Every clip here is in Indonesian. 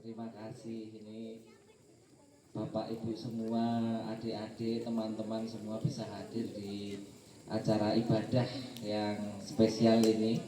Terima kasih. Ini Bapak Ibu semua, adik-adik, teman-teman semua bisa hadir di acara ibadah yang spesial ini.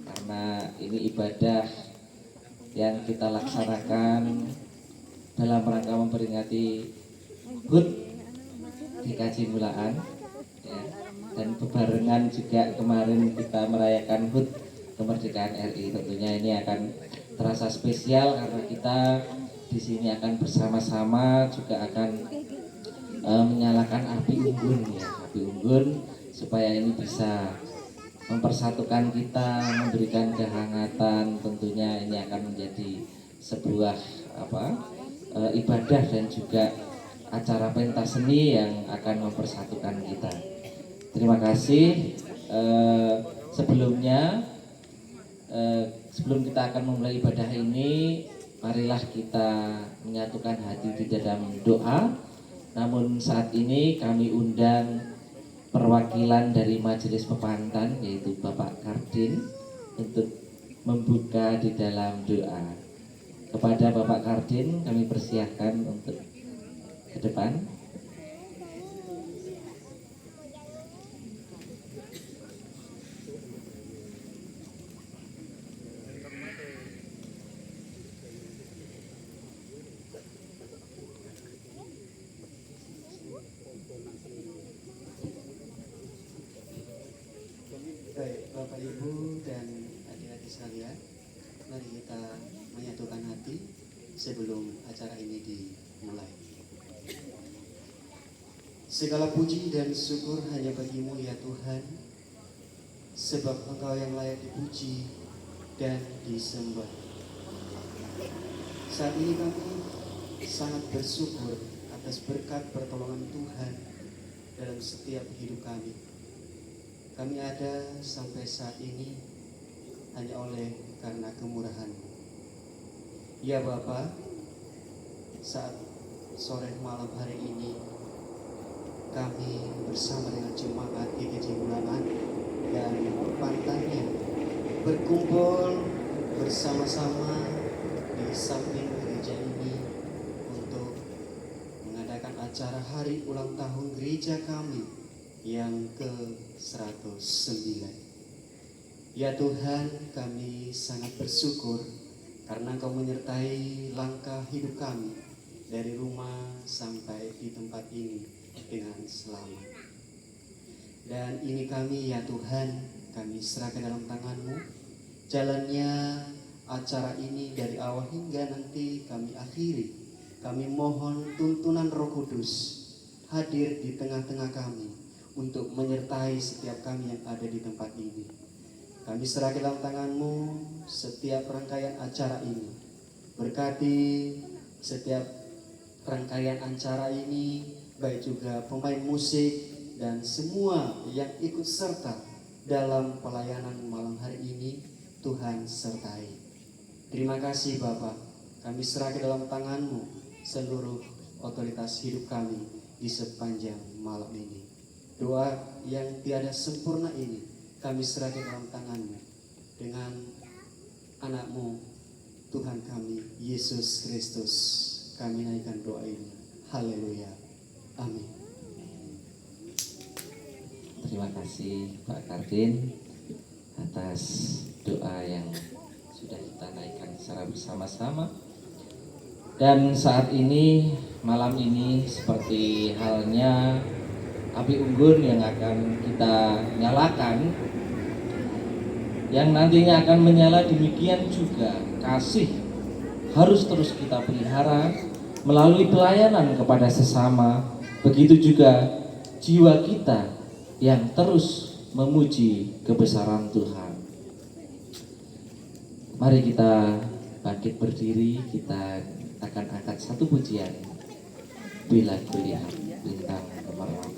Karena ini ibadah yang kita laksanakan dalam rangka memperingati HUT di Kaji Mulaan ya. Dan bebarengan juga kemarin kita merayakan HUT kemerdekaan RI. Tentunya ini akan terasa spesial karena kita di sini akan bersama-sama juga akan menyalakan api unggun ya, api unggun supaya ini bisa mempersatukan kita, memberikan kehangatan. Tentunya ini akan menjadi sebuah ibadah dan juga acara pentas seni yang akan mempersatukan kita. Terima kasih. Sebelum kita akan memulai ibadah ini, marilah kita menyatukan hati di dalam doa. Namun saat ini kami undang perwakilan dari Majelis Pepantan, yaitu Bapak Kardin, untuk membuka di dalam doa. Kepada Bapak Kardin kami persilahkan untuk ke depan. Baik, Bapak Ibu dan adik-adik sekalian, mari kita menyatukan hati sebelum acara ini dimulai. Segala puji dan syukur hanya bagi-Mu ya Tuhan, sebab Engkau yang layak dipuji dan disembah. Saat ini kami sangat bersyukur atas berkat pertolongan Tuhan dalam setiap hidup kami. Kami ada sampai saat ini hanya oleh karena kemurahan-Mu. Ya Bapa, saat sore malam hari ini kami bersama dengan jemaat GKJ Mulaan dan pantannya berkumpul bersama-sama di samping gereja ini untuk mengadakan acara hari ulang tahun gereja kami yang ke-109. Ya Tuhan, kami sangat bersyukur karena Engkau menyertai langkah hidup kami dari rumah sampai di tempat ini dengan selamat. Dan ini kami ya Tuhan, kami serahkan dalam tangan-Mu. Jalannya acara ini dari awal hingga nanti kami akhiri. Kami mohon tuntunan Roh Kudus hadir di tengah-tengah kami untuk menyertai setiap kami yang ada di tempat ini. Kami serahkan dalam tangan-Mu setiap rangkaian acara ini. Berkati setiap rangkaian acara ini, baik juga pemain musik dan semua yang ikut serta dalam pelayanan malam hari ini. Tuhan sertai. Terima kasih Bapak. Kami serahkan dalam tangan-Mu seluruh otoritas hidup kami di sepanjang malam ini. Doa yang tiada sempurna ini kami serahkan dalam tangan-Mu dengan anak-Mu Tuhan kami Yesus Kristus. Kami naikkan doa ini. Haleluya. Amin. Terima kasih Pak Kardin atas doa yang sudah kita naikkan secara bersama-sama. Dan saat ini, malam ini seperti halnya api unggun yang akan kita nyalakan, yang nantinya akan menyala, demikian juga kasih harus terus kita pelihara melalui pelayanan kepada sesama. Begitu juga jiwa kita yang terus memuji kebesaran Tuhan. Mari kita bangkit berdiri, kita akan angkat satu pujian. Bila kulihat bintang gemerlap.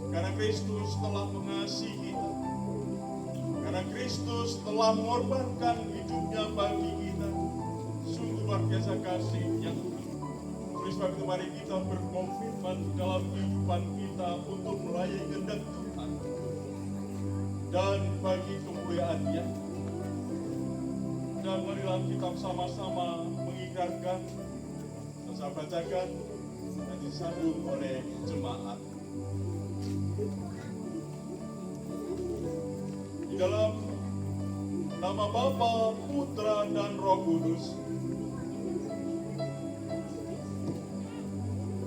Karena Kristus telah mengasihi kita. Karena Kristus telah mengorbankan hidupnya bagi kita. Sungguh luar biasa kasih-Nya. Oleh sebab itu mari kita berkomitmen dalam kehidupan kita untuk melayani kehendak Tuhan dan bagi kemuliaan-Nya. Dan marilah kita sama-sama mengikrarkan, saya bacakan dan disambung oleh jemaat. Di dalam nama Bapa, Putra, dan Roh Kudus,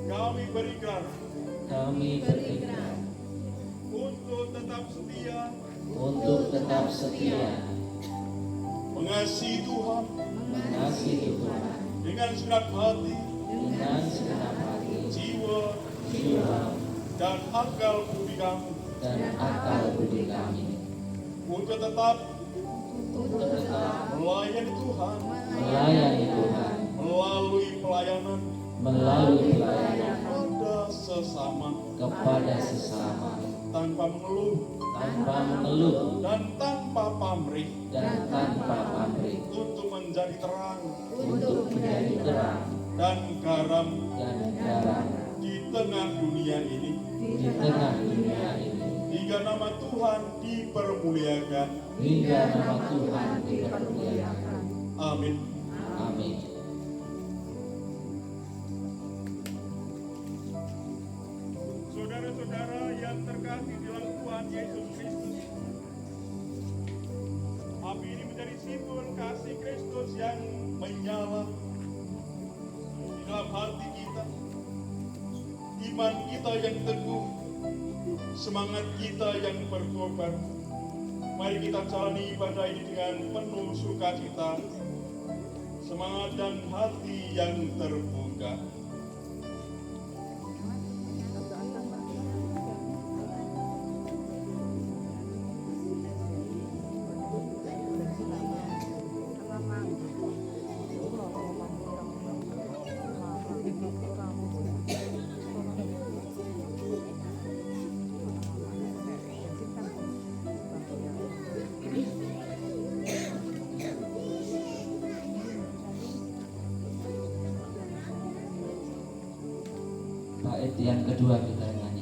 kami berikrar untuk tetap setia mengasihi Tuhan dengan segenap hati, jiwa, dan akal budi kami, untuk tetap melayani Tuhan melalui pelayanan kepada sesama tanpa mengeluh dan tanpa pamrih untuk menjadi terang dan garam di tengah dunia ini hingga nama Tuhan dipermuliakan. Amin. Saudara-saudara yang terkasih di dalam Tuhan Yesus Kristus, api ini menjadi simbol kasih Kristus yang menyala di dalam hati kita, iman kita yang teguh, semangat kita yang berkorban. Mari kita jalani ibadah ini dengan penuh sukacita, semangat dan hati yang terbuka. Bait yang kedua kita nyanyi.